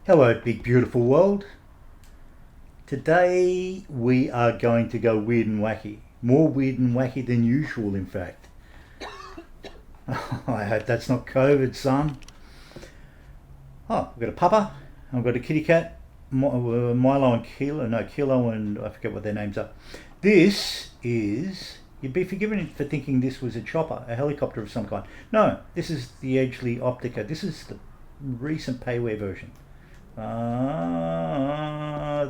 Hello, big beautiful world. Today we are going to go weird and wacky. More weird and wacky than usual, in fact. I hope that's not COVID, son. Oh, we've got a pupper. I've got a kitty cat. Milo and Kilo. No, Kilo and I forget what their names are. This is... You'd be forgiven for thinking this was a chopper, a helicopter of some kind. No, this is the Edgley Optica. This is the recent payware version.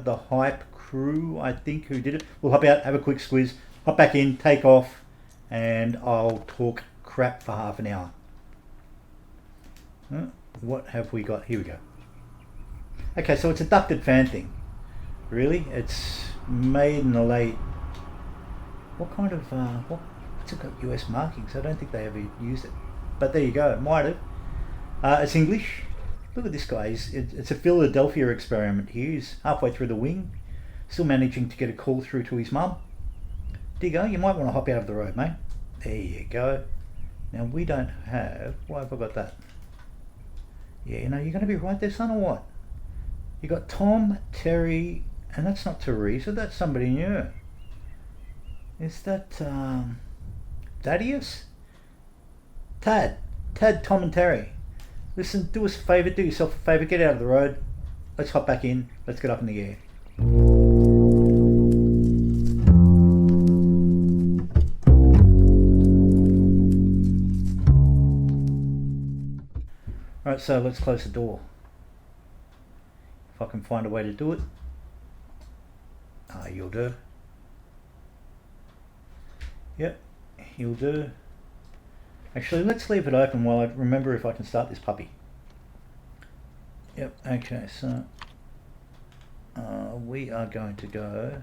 The hype crew, I think, who did it. We'll hop out, have a quick squiz, hop back in, take off, and I'll talk crap for half an hour. What have we got? Here we go. Okay, so it's a ducted fan thing. Really? It's made in the late... What kind of... It's got US markings. I don't think they ever used it. But there you go. It might have. It's English. Look at this guy. It's a Philadelphia experiment. He's halfway through the wing, still managing to get a call through to his mum. There you go. You might want to hop out of the road, mate. There you go. Now we don't have... Why have I got that? Yeah, you know, you're going to be right there, son, or what? You got Tom, Terry, and that's not Teresa. That's somebody new. Is that Thaddeus? Tad, Tom, and Terry. Listen, do us a favour, do yourself a favour, get out of the road. Let's hop back in, let's get up in the air. Alright, so let's close the door. If I can find a way to do it. You'll do. Yep, you'll do. Actually, let's leave it open while I remember if I can start this puppy. Yep, okay, so we are going to go,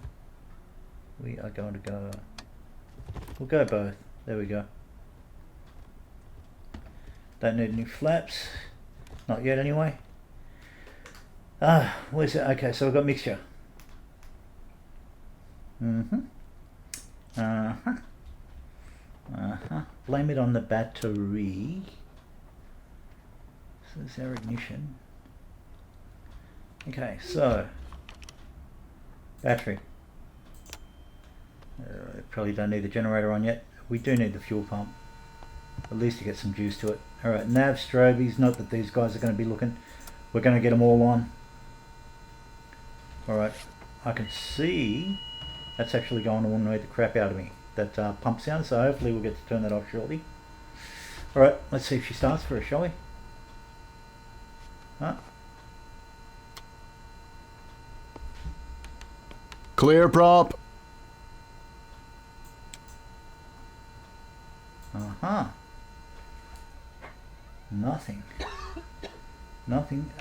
we'll go both, there we go. Don't need any flaps, not yet anyway. Where's it? Okay, so we've got mixture. Blame it on the battery. So this is our ignition. Okay, so battery. Probably don't need the generator on yet. We do need the fuel pump, at least to get some juice to it. Alright, nav strobies, not that these guys are going to be looking. We're going to get them all on. Alright, I can see that's actually going to annoy the crap out of me, that pump sound, so hopefully we'll get to turn that off shortly. Alright, let's see if she starts for us, shall we? Clear prop. Nothing.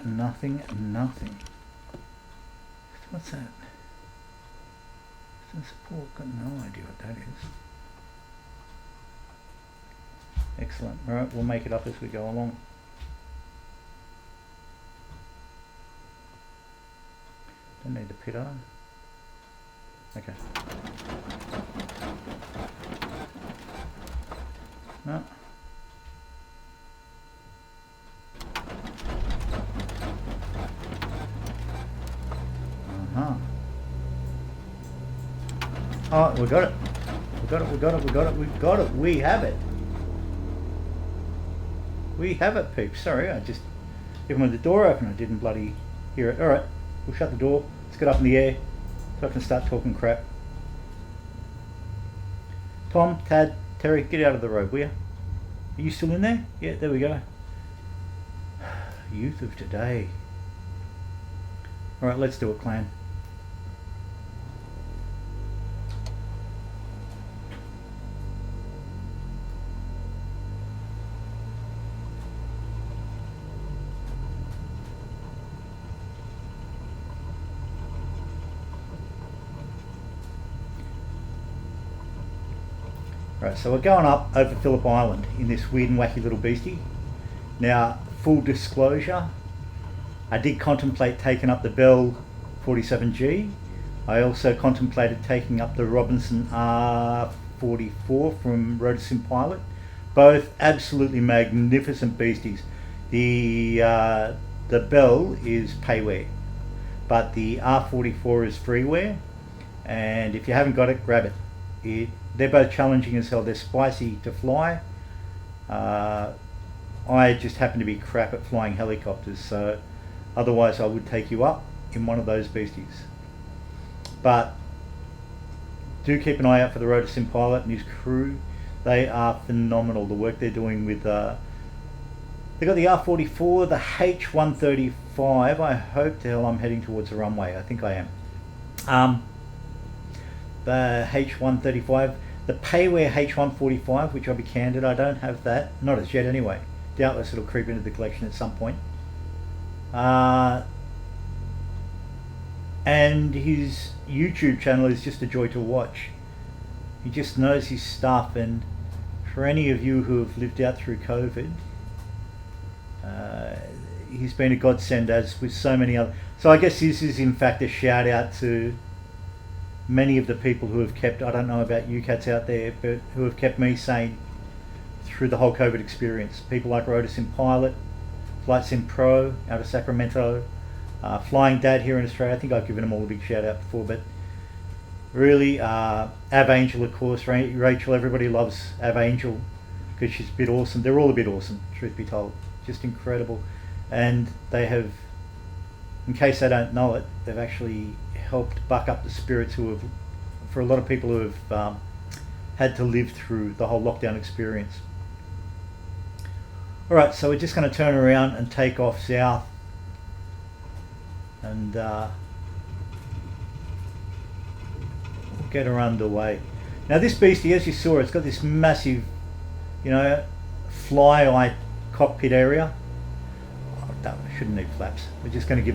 Nothing. What's that? Support, got no idea what that is. Excellent. Alright, we'll make it up as we go along. Don't need the pitot. Okay. No. Oh, we got it. We have it. We have it, peeps. Sorry, I just, even with the door open, I didn't bloody hear it. Alright, we'll shut the door. Let's get up in the air so I can start talking crap. Tom, Tad, Terry, get out of the road, will you? Are you still in there? Yeah, there we go. Youth of today. Alright, let's do it, clan. Right, so we're going up over Phillip Island in this weird and wacky little beastie. Now, full disclosure, I did contemplate taking up the Bell 47G. I also contemplated taking up the Robinson R44 from Rotosim Pilot. Both absolutely magnificent beasties. The The Bell is payware, but the R44 is freeware, and if you haven't got it, grab it. They're both challenging as hell. They're spicy to fly. I just happen to be crap at flying helicopters, so otherwise I would take you up in one of those beasties. But do keep an eye out for the Rotorsim pilot and his crew. They are phenomenal, the work they're doing with they've got the R44, the H135. I hope the hell I'm heading towards the runway. I think I am. The H135, the payware H145, which I'll be candid, I don't have that, not as yet anyway. Doubtless it'll creep into the collection at some point. And his YouTube channel is just a joy to watch. He just knows his stuff, and for any of you who have lived out through COVID, he's been a godsend, as with so many other. So I guess this is in fact a shout out to many of the people who have kept, I don't know about you cats out there, but who have kept me sane through the whole COVID experience. People like Rotorsim Pilot, Flight Sim Pro out of Sacramento, Flying Dad here in Australia. I think I've given them all a big shout out before, but really, Av Angel, of course. Rachel, everybody loves Av Angel because she's a bit awesome. They're all a bit awesome, truth be told. Just incredible. And they have, in case they don't know it, they've actually helped buck up the spirits for a lot of people who have had to live through the whole lockdown experience. Alright, so we're just going to turn around and take off south and get her underway. Now this beastie, as you saw, it's got this massive, fly eye cockpit area. I shouldn't need flaps. We're just going to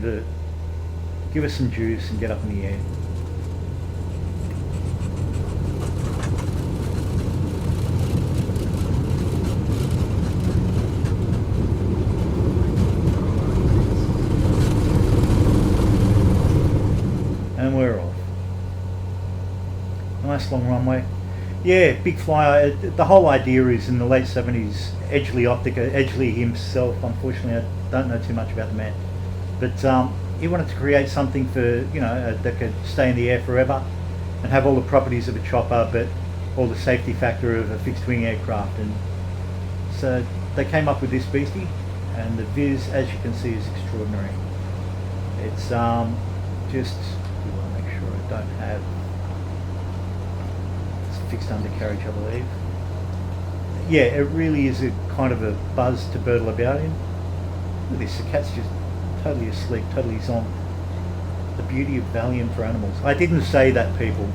give it some juice and get up in the air. And we're off. Nice long runway. Yeah, big flyer. The whole idea is in the late 70s, Edgley Optica, Edgley himself, unfortunately I don't know too much about the man, but he wanted to create something for, that could stay in the air forever and have all the properties of a chopper, but all the safety factor of a fixed wing aircraft. And so they came up with this beastie, and the viz, as you can see, is extraordinary. It's just, we want to make sure I don't have fixed undercarriage, I believe. Yeah, it really is a kind of a buzz to birdle about in. Look at this, the cat's just totally asleep, totally zonked. The beauty of Valium for animals. I didn't say that, people.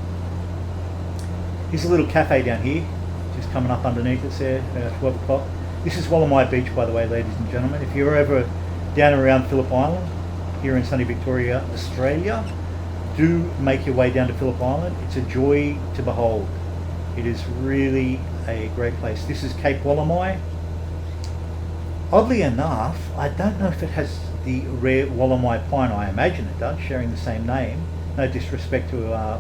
Here's a little cafe down here, just coming up underneath us there, 12 o'clock. This is Wollemai Beach, by the way, ladies and gentlemen. If you're ever down around Phillip Island, here in sunny Victoria, Australia, do make your way down to Phillip Island. It's a joy to behold. It is really a great place. This is Cape Wollemai. Oddly enough, I don't know if it has the rare Wollemai pine. I imagine it does, sharing the same name. No disrespect to the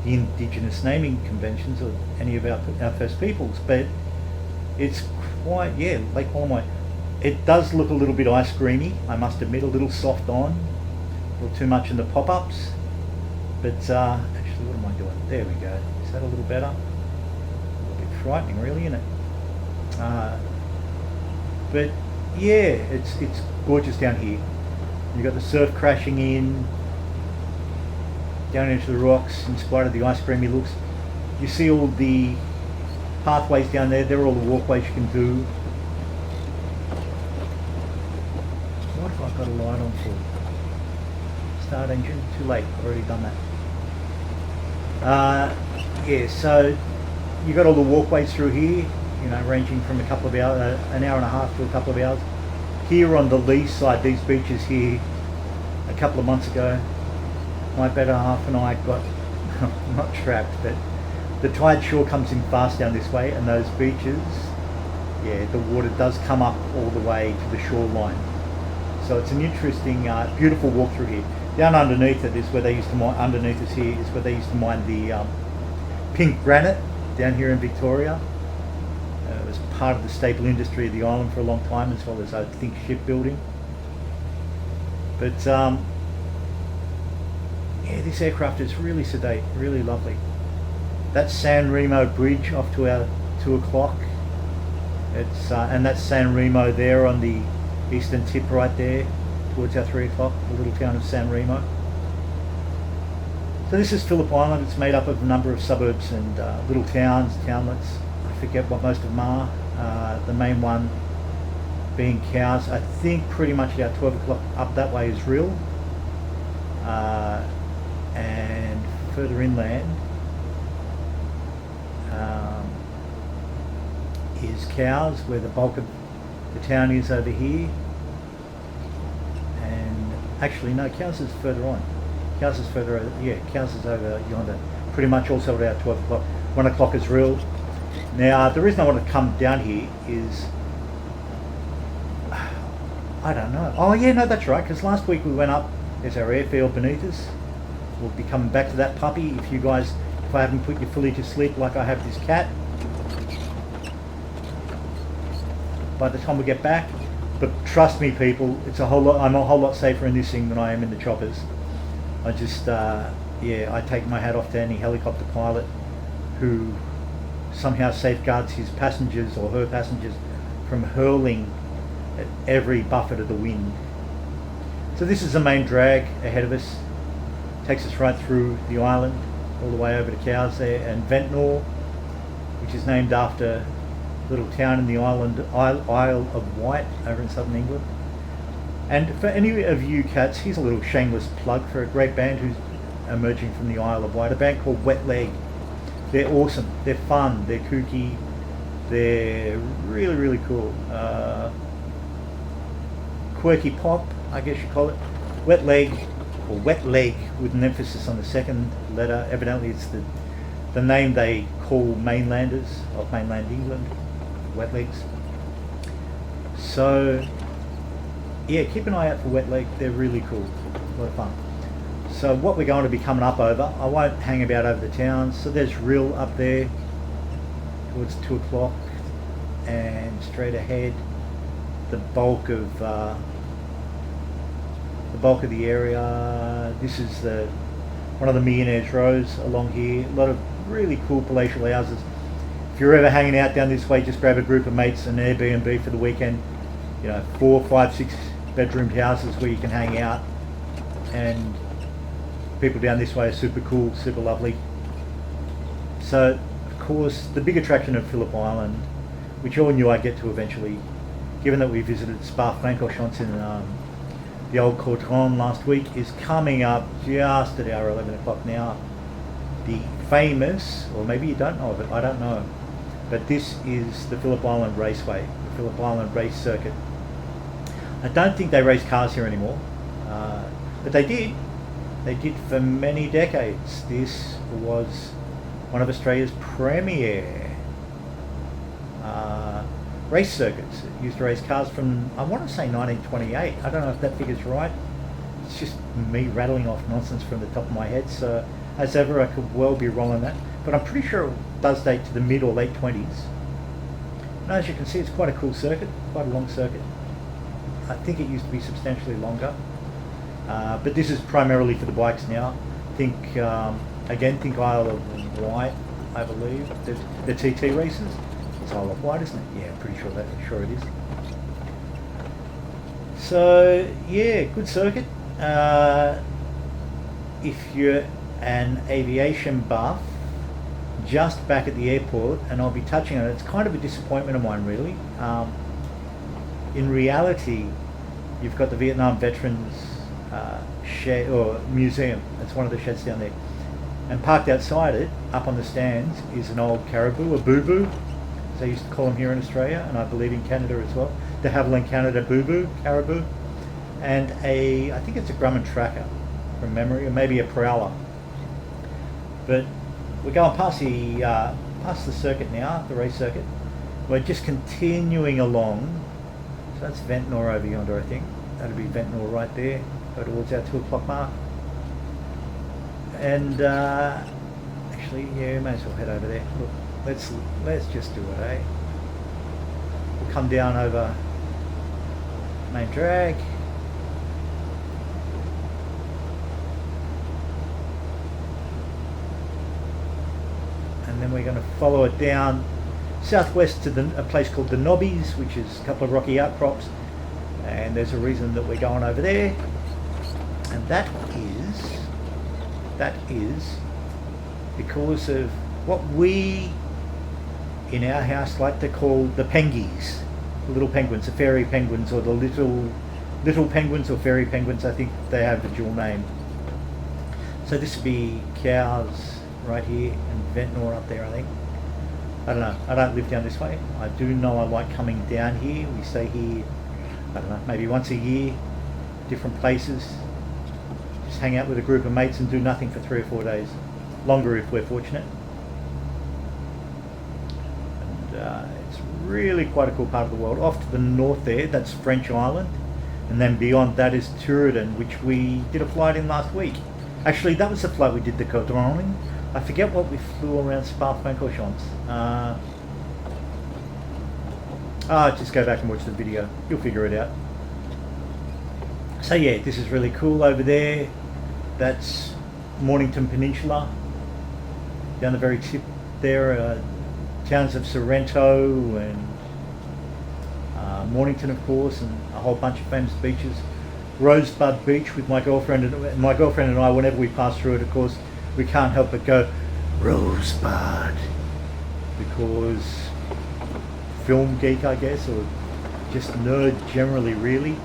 indigenous naming conventions of any of our First Peoples, but it's quite, yeah, Lake Wollemai. It does look a little bit ice creamy, I must admit, a little soft on, a little too much in the pop-ups, but actually, what am I doing? There we go. Is that a little better? Frightening, really, isn't it? But yeah, it's gorgeous down here. You've got the surf crashing in down into the rocks, in spite of the ice creamy looks. You see all the pathways down there. They're all the walkways you can do. What have I got a light on for? Start engine. Too late. I've already done that. Yeah, so you got all the walkways through here, ranging from a couple of hours, an hour and a half to a couple of hours. Here on the lee side, these beaches here, a couple of months ago, my better half and I got, not trapped, but the tide sure comes in fast down this way, and those beaches, yeah, the water does come up all the way to the shoreline. So it's an interesting, beautiful walk through here. Down underneath it is where they used to mine, underneath us here is where they used to mine the pink granite down here in Victoria. It was part of the staple industry of the island for a long time, as well as I think shipbuilding. But yeah, this aircraft is really sedate, really lovely. That's San Remo Bridge off to our 2 o'clock. It's and that's San Remo there on the eastern tip right there towards our 3 o'clock, the little town of San Remo. So this is Phillip Island. It's made up of a number of suburbs and little towns, townlets. I forget what most of them are. The main one being Cowes. I think pretty much about 12 o'clock up that way is Rill. And further inland is Cowes, where the bulk of the town is over here. And actually no, Cowes is further on. Cowes is further over, yeah, Cowes is over yonder. Pretty much also about 12 o'clock. 1 o'clock is Rill. Now the reason I want to come down here is, I don't know. Oh yeah, no, that's right, because last week we went up, there's our airfield beneath us. We'll be coming back to that puppy. If I haven't put you fully to sleep like I have this cat, by the time we get back. But trust me people, I'm a whole lot safer in this thing than I am in the choppers. I just, yeah, I take my hat off to any helicopter pilot who somehow safeguards his passengers or her passengers from hurling at every buffet of the wind. So this is the main drag ahead of us. Takes us right through the island, all the way over to Cowes there, and Ventnor, which is named after a little town in the island, Isle of Wight, over in southern England. And for any of you cats, here's a little shameless plug for a great band who's emerging from the Isle of Wight, a band called Wet Leg. They're awesome, they're fun, they're kooky, they're really, really cool. Quirky pop, I guess you call it. Wet Leg, or Wet Leg, with an emphasis on the second letter. Evidently it's the name they call mainlanders of mainland England, Wet Legs. So yeah, keep an eye out for Wet Leg, they're really cool, a lot of fun. So what we're going to be coming up over, I won't hang about over the towns. So there's Rill up there towards 2 o'clock, and straight ahead the bulk of the area. This is one of the Millionaires Rows along here. A lot of really cool palatial houses. If you're ever hanging out down this way, just grab a group of mates and Airbnb for the weekend. 4, 5, 6 bedroomed houses where you can hang out, and people down this way are super cool, super lovely. So of course the big attraction of Phillip Island, which you all knew I'd get to eventually, given that we visited Spa-Francorchamps in the old Courtron last week, is coming up just at our 11 o'clock now. The famous, or maybe you don't know of it, I don't know, but this is the Phillip Island Raceway, the Phillip Island Race Circuit. I don't think they race cars here anymore, but they did. They did for many decades. This was one of Australia's premier race circuits. It used to race cars from, I want to say 1928. I don't know if that figure's right. It's just me rattling off nonsense from the top of my head. So as ever, I could well be wrong on that. But I'm pretty sure it does date to the mid or late 20s. And as you can see, it's quite a cool circuit, quite a long circuit. I think it used to be substantially longer. But this is primarily for the bikes now. Think Isle of Wight, I believe. The TT races. It's Isle of Wight, isn't it? Yeah, I'm pretty sure it is. So yeah, good circuit. If you're an aviation buff, just back at the airport, and I'll be touching on it. It's kind of a disappointment of mine, really. In reality, you've got the Vietnam Veterans shed or museum. It's one of the sheds down there, and parked outside it, up on the stands, is an old caribou, a boo-boo, as they used to call them here in Australia, and I believe in Canada as well. De Havilland Canada boo-boo, caribou, and I think it's a Grumman tracker from memory, or maybe a Prowler. But we're going past the circuit now, the race circuit. We're just continuing along. So that's Ventnor over yonder, I think. That'll be Ventnor right there. Go towards our 2 o'clock mark. And actually, yeah, we may as well head over there. Look, let's just do it, eh? We'll come down over main drag. and we're going to follow it down southwest to a place called the Nobbies, which is a couple of rocky outcrops, and there's a reason that we're going over there, and that is because of what we in our house like to call the pengies, the little penguins, the fairy penguins, or the little penguins or fairy penguins. I think they have a dual name. So this would be cows right here and Ventnor up there, I think. I don't know, I don't live down this way. I do know I like coming down here. We stay here, I don't know, maybe once a year, different places. Just hang out with a group of mates and do nothing for 3 or 4 days. Longer if we're fortunate. And it's really quite a cool part of the world. Off to the north there, that's French Island. And then beyond that is Turin, which we did a flight in last week. Actually, that was the flight we did the Caudron. I forget what we flew around Spa-Francorchamps. Just go back and watch the video. You'll figure it out. So yeah, this is really cool over there. That's Mornington Peninsula. Down the very tip there, towns of Sorrento and Mornington, of course, and a whole bunch of famous beaches. Rosebud Beach with my girlfriend and I, whenever we pass through it, of course, we can't help but go Rosebud, because film geek, I guess, or just nerd generally, really.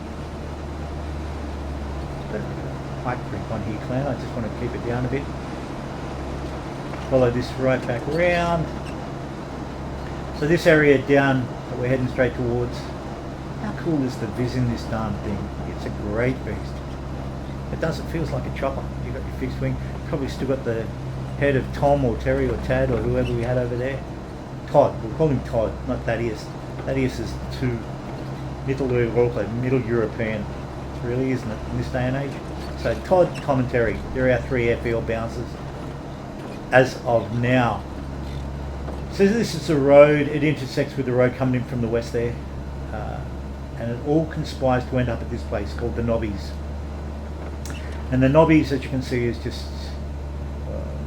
Hike creep on here, clan. I just want to keep it down a bit. Follow this right back around. So this area down that we're heading straight towards. How cool is the viz in this darn thing? It's a great beast. It does, it feels like a chopper. You've got your fixed wing. Probably still got the head of Tom or Terry or Tad or whoever we had over there. Todd, we'll call him Todd, not Thaddeus. Thaddeus is too Middle European, really, isn't it, in this day and age? So Todd, Tom and Terry, they're our 3 airfield bouncers as of now. So this is the road, it intersects with the road coming in from the west there. And it all conspires to end up at this place called the Nobbies. And the Nobbies, as you can see, is just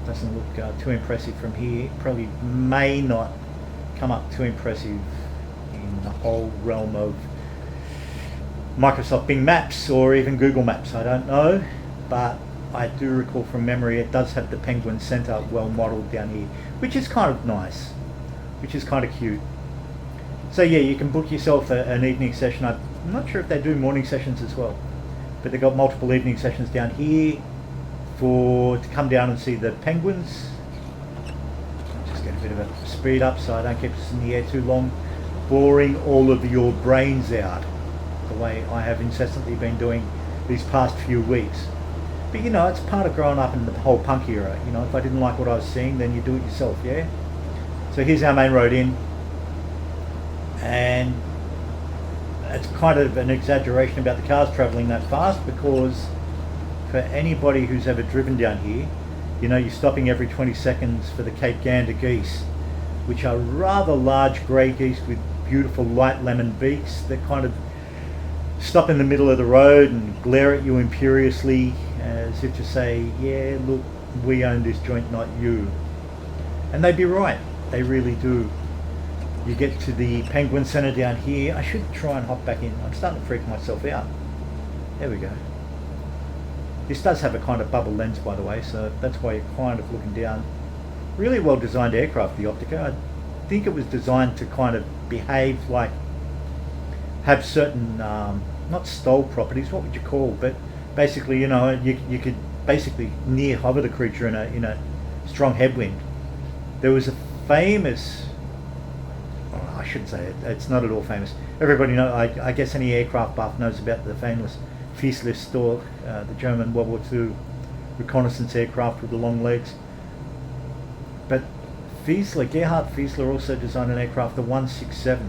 doesn't look too impressive from here. Probably may not come up too impressive in the whole realm of Microsoft Bing Maps or even Google Maps. I don't know, but I do recall from memory it does have the Penguin Centre well modelled down here, which is kind of nice, which is kind of cute. So yeah, you can book yourself an evening session. I'm not sure if they do morning sessions as well, but they've got multiple evening sessions down here to come down and see the penguins. I'll just get a bit of a speed up so I don't keep us in the air too long, boring all of your brains out the way I have incessantly been doing these past few weeks. But you know, it's part of growing up in the whole punk era. You know, if I didn't like what I was seeing, then you do it yourself, yeah? So here's our main road in. And it's kind of an exaggeration about the cars travelling that fast, because for anybody who's ever driven down here, you know, you're stopping every 20 seconds for the Cape Gander geese, which are rather large grey geese with beautiful light lemon beaks that kind of stop in the middle of the road and glare at you imperiously as if to say, yeah, look, we own this joint, not you. And they'd be right, they really do. You get to the Penguin Centre down here. I should try and hop back in. I'm starting to freak myself out. There we go. This does have a kind of bubble lens, by the way, so that's why you're kind of looking down. Really well designed aircraft, the Optica. I think it was designed to kind of behave like, have certain, not STOL properties, what would you call, but basically, you know, you could basically near hover the creature in a strong headwind. There was a famous, I shouldn't say it, it's not at all famous. Everybody knows, I guess any aircraft buff knows about the famous Fieseler STOL, the German World War II reconnaissance aircraft with the long legs. But Fieseler, Gerhard Fieseler also designed an aircraft, the 167,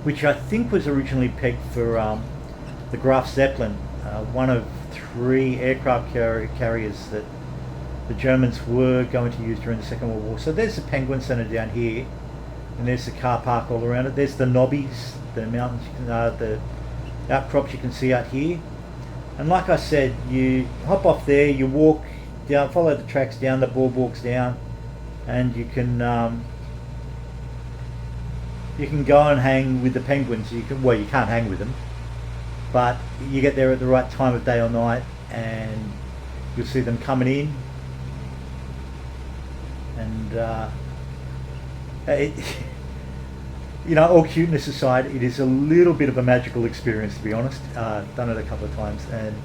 which I think was originally pegged for the Graf Zeppelin, one of 3 aircraft carriers that the Germans were going to use during the Second World War. So there's the Penguin Centre down here, and there's the car park all around it. There's the Nobbies, the mountains, the outcrops you can see out here. And like I said, you hop off there, you walk down, follow the tracks down, the boardwalks down, and you can go and hang with the penguins. You can't hang with them, but you get there at the right time of day or night, and you'll see them coming in, and all cuteness aside, it is a little bit of a magical experience, to be honest. Done it a couple of times, and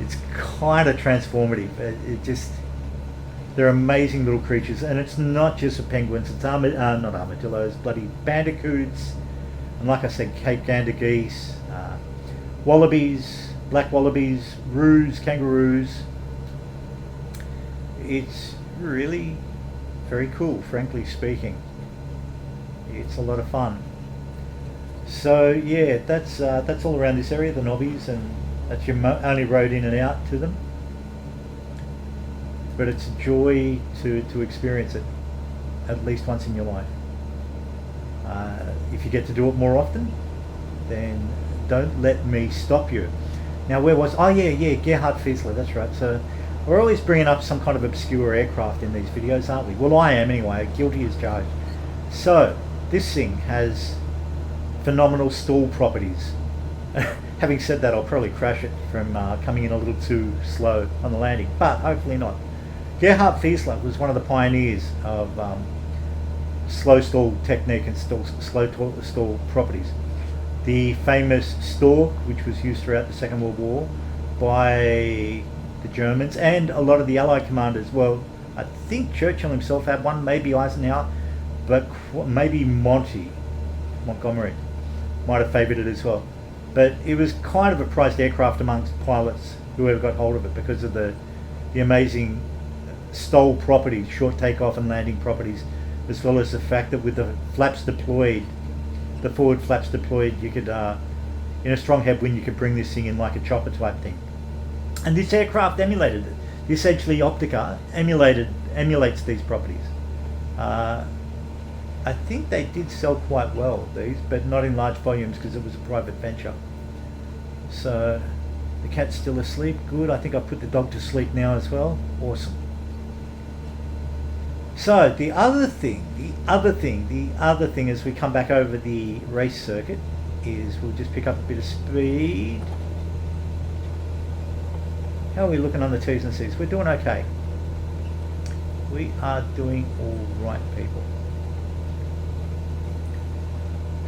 it's kind of transformative. They're amazing little creatures, and it's not just the penguins. It's not armadillos, bloody bandicoots, and like I said, Cape Gander geese, wallabies, black wallabies, roos, kangaroos. It's really very cool, frankly speaking. It's a lot of fun. So yeah, that's all around this area, the Nobbies, and that's your only road in and out to them. But it's a joy to experience it at least once in your life. If you get to do it more often, then don't let me stop you. Now, Gerhard Fieseler, that's right. So we're always bringing up some kind of obscure aircraft in these videos, aren't we? Well, I am anyway, guilty as charged. So this thing has phenomenal stall properties. Having said that, I'll probably crash it from coming in a little too slow on the landing, but hopefully not. Gerhard Fieseler was one of the pioneers of slow stall technique and slow stall properties. The famous STOL, which was used throughout the Second World War by the Germans and a lot of the Allied commanders. Well, I think Churchill himself had one, maybe Eisenhower, but maybe Montgomery might have favoured it as well. But it was kind of a prized aircraft amongst pilots, whoever got hold of it, because of the amazing STOL properties, short takeoff and landing properties, as well as the fact that with the flaps deployed, the forward flaps deployed, you could, in a strong headwind, you could bring this thing in like a chopper type thing. And this aircraft emulated it. This Edgley Optica emulates these properties. I think they did sell quite well, these, but not in large volumes because it was a private venture. So the cat's still asleep. Good. I think I put the dog to sleep now as well. Awesome. So the other thing as we come back over the race circuit is we'll just pick up a bit of speed. How are we looking on the T's and C's? We're doing okay. We are doing all right, people.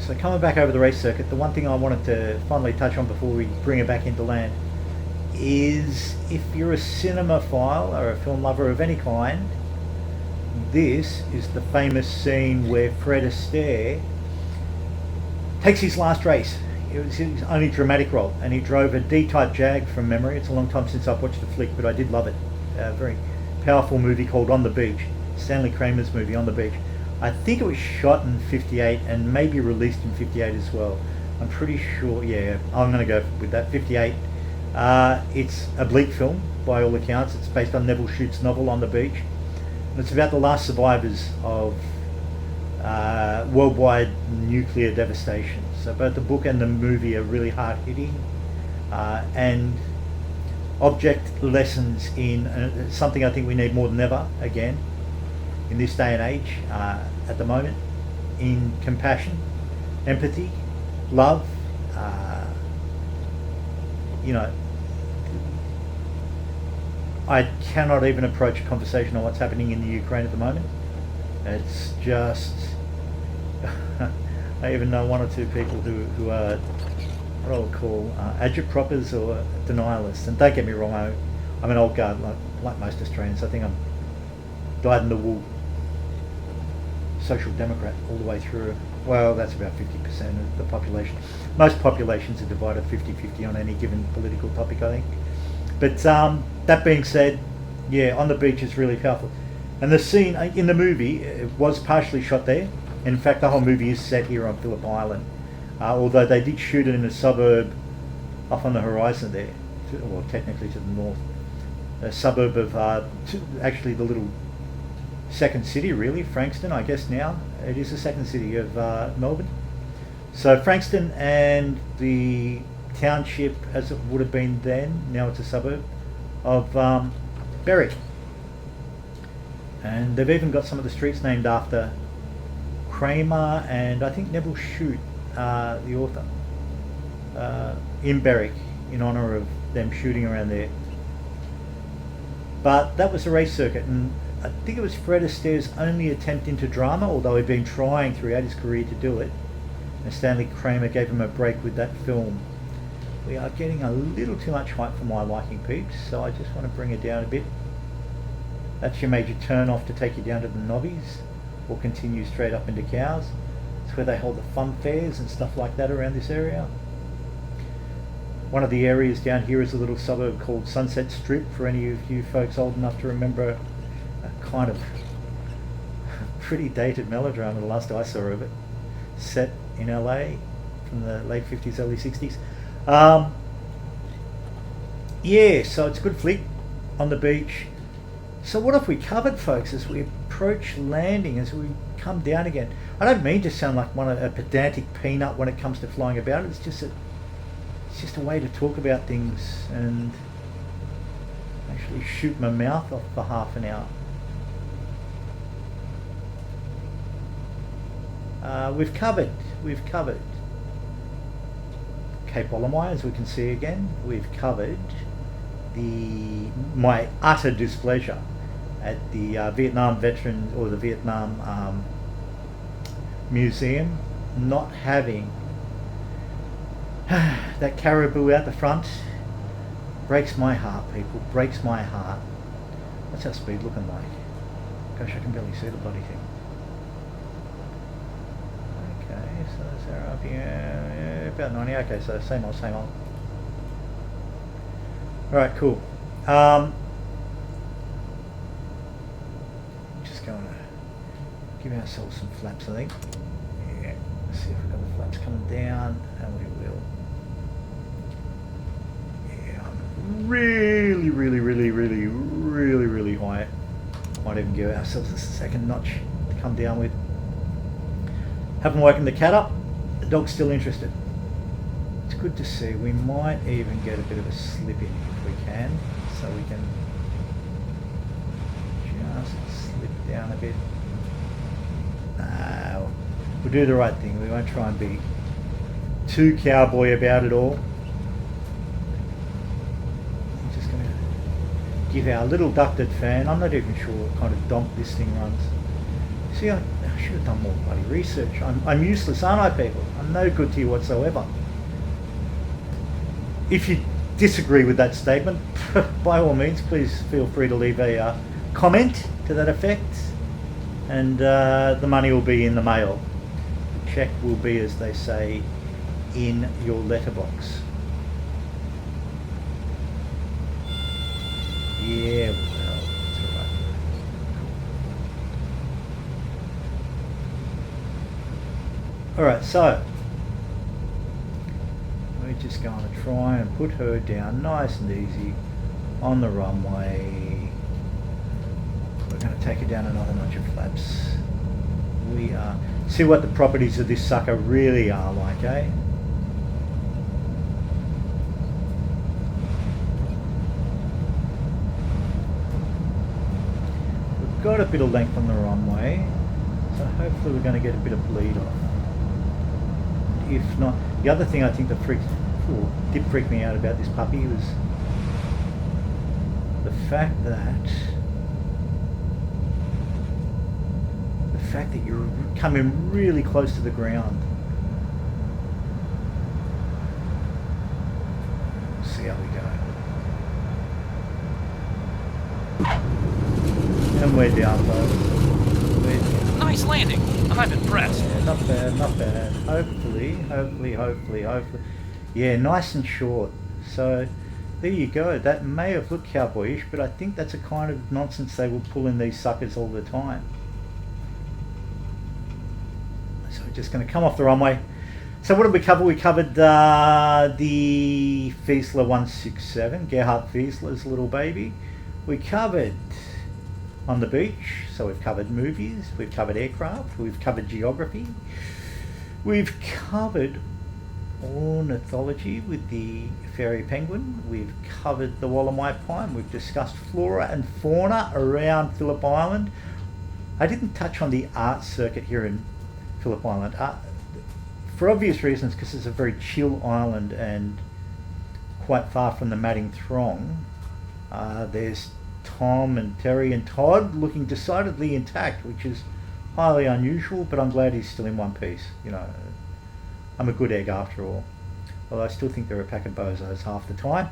So coming back over the race circuit, the one thing I wanted to finally touch on before we bring it back into land is, if you're a cinemaphile or a film lover of any kind, this is the famous scene where Fred Astaire takes his last race. It was his only dramatic role, and he drove a D-type Jag from memory. It's a long time since I've watched the flick, but I did love it. A very powerful movie called On the Beach, Stanley Kramer's movie On the Beach. I think it was shot in 58 and maybe released in 58 as well. I'm pretty sure, yeah, I'm going to go with that, 58. It's a bleak film by all accounts. It's based on Neville Shute's novel On the Beach. And it's about the last survivors of worldwide nuclear devastation. So both the book and the movie are really hard-hitting, and object lessons in something I think we need more than ever again in this day and age, at the moment, in compassion, empathy, love. I cannot even approach a conversation on what's happening in the Ukraine at the moment. It's just I even know one or two people who are what I would call agitproppers or denialists. And don't get me wrong, I'm an old guard like most Australians. I think I'm dyed-in-the-wool social democrat all the way through. Well, that's about 50% of the population. Most populations are divided 50-50 on any given political topic, I think. But that being said, yeah, On the Beach is really powerful. And the scene in the movie was partially shot there. In fact, the whole movie is set here on Phillip Island, although they did shoot it in a suburb off on the horizon there, well, technically to the north. A suburb of actually the little second city, really, Frankston, I guess now. It is the second city of Melbourne. So Frankston and the township, as it would have been then, now it's a suburb, of Berwick. And they've even got some of the streets named after Kramer and I think Neville Shute, the author, in Berwick, in honour of them shooting around there. But that was the race circuit, and I think it was Fred Astaire's only attempt into drama, although he'd been trying throughout his career to do it. And Stanley Kramer gave him a break with that film. We are getting a little too much height for my liking, peeps, so I just want to bring it down a bit. That's your major turn off to take you down to the Nobbies, or continue straight up into Cows. It's where they hold the fun fairs and stuff like that around this area. One of the areas down here is a little suburb called Sunset Strip, for any of you folks old enough to remember a kind of pretty dated melodrama, the last I saw of it, set in LA from the late 50s, early 60s. Yeah, so it's a good flick on the beach. So what have we covered, folks, as we approach landing, as we come down again? I don't mean to sound like a pedantic peanut when it comes to flying about. It's just a way to talk about things and actually shoot my mouth off for half an hour. We've covered Cape Wollemai, as we can see again. We've covered my utter displeasure at the Vietnam Veterans, or the Vietnam Museum, not having that caribou out the front. Breaks my heart, people, breaks my heart. What's our speed looking like? Gosh, I can barely see the bloody thing. Okay, so that's our up here, about 90. Okay, so same old, same old. Alright, cool. Just going to give ourselves some flaps, I think. Yeah, let's see if we've got the flaps coming down, and we will. Yeah, I'm really high. Might even give ourselves a second notch to come down with. Haven't woken the cat up. The dog's still interested. It's good to see. We might even get a bit of a slip in if we can, so we can just slip down a bit. We'll do the right thing. We won't try and be too cowboy about it all. I'm just going to give our little ducted fan, I'm not even sure what kind of donk this thing runs. See, I should have done more bloody research. I'm useless, aren't I, people? I'm no good to you whatsoever. If you disagree with that statement, by all means, please feel free to leave a comment to that effect, and the money will be in the mail. The cheque will be, as they say, in your letterbox. Yeah, well, it's all right. All right, so we're just going to try and put her down nice and easy on the runway. We're going to take her down another notch of flaps. We are. See what the properties of this sucker really are like, eh? We've got a bit of length on the runway, so hopefully we're going to get a bit of bleed off. If not, the other thing I think that did freak me out about this puppy was the fact that you're coming really close to the ground. We'll see how we go. And we're down, folks. Nice landing. I'm impressed. Yeah, not bad, not bad. Hopefully. Yeah, nice and short. So there you go. That may have looked cowboyish, but I think that's a kind of nonsense they will pull in these suckers all the time. So we're just going to come off the runway. So what did we cover? We covered the Fieseler 167, Gerhard Fieseler's little baby. We covered on the beach, so we've covered movies, we've covered aircraft, we've covered geography, we've covered ornithology with the fairy penguin, we've covered the Wollemai Pine, we've discussed flora and fauna around Phillip Island, I didn't touch on the art circuit here in Phillip Island. For obvious reasons, because it's a very chill island and quite far from the madding throng. There's Tom and Terry and Todd looking decidedly intact, which is highly unusual, but I'm glad he's still in one piece. You know, I'm a good egg after all. Although I still think they're a pack of bozos half the time.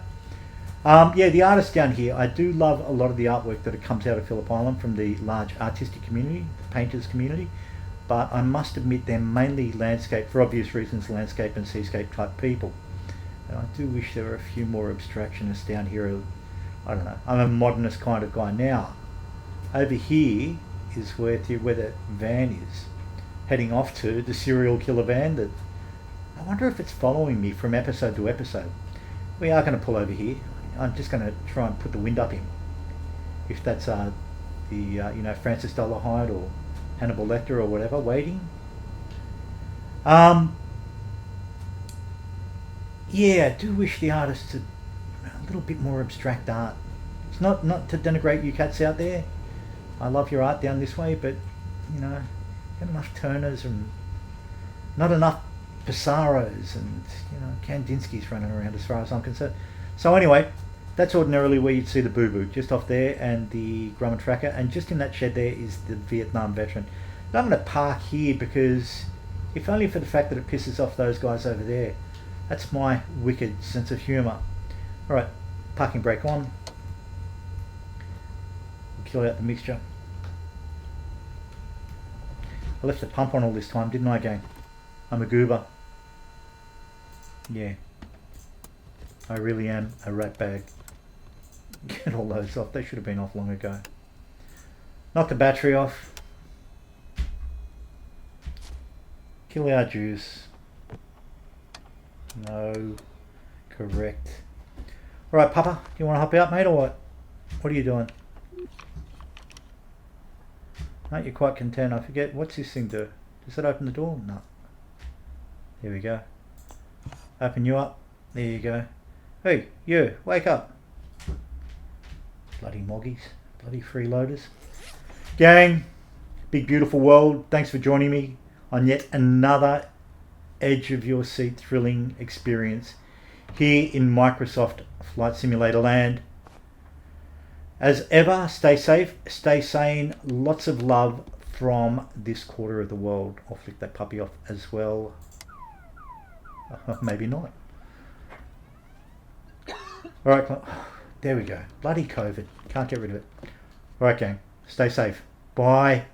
Yeah, the artists down here, I do love a lot of the artwork that comes out of Phillip Island from the large artistic community, the painters community, but I must admit they're mainly landscape, for obvious reasons, landscape and seascape type people. And I do wish there were a few more abstractionists down here. I don't know, I'm a modernist kind of guy now. Over here is where the van is heading off to, the serial killer van that I wonder if it's following me from episode to episode. We are going to pull over here. I'm just going to try and put the wind up him. If that's you know, Francis Dolarhyde or Hannibal Lecter or whatever, waiting. Yeah, I do wish the artists had a little bit more abstract art. It's not to denigrate you cats out there. I love your art down this way, but you know, not enough Turners and not enough Pissaros and you know Kandinsky's running around as far as I'm concerned. So anyway, that's ordinarily where you'd see the Boo Boo, just off there, and the Grumman Tracker, and just in that shed there is the Vietnam veteran. But I'm going to park here because, if only for the fact that it pisses off those guys over there. That's my wicked sense of humour. Alright, parking brake on. We'll kill out the mixture. I left the pump on all this time, didn't I, gang? I'm a goober. Yeah. I really am a rat bag. Get all those off. They should have been off long ago. Knock the battery off. Kill our juice. No. Correct. Alright, Papa. Do you want to hop out, mate, or what? What are you doing? Aren't you quite content? I forget. What's this thing do? Does it open the door? No. There we go. Open you up. There you go. Hey, you. Wake up. Bloody moggies. Bloody freeloaders. Gang. Big beautiful world. Thanks for joining me on yet another edge of your seat thrilling experience here in Microsoft Flight Simulator land. As ever, stay safe, stay sane, lots of love from this quarter of the world. I'll flick that puppy off as well. Maybe not. Alright, there we go. Bloody COVID. Can't get rid of it. Alright gang, stay safe. Bye.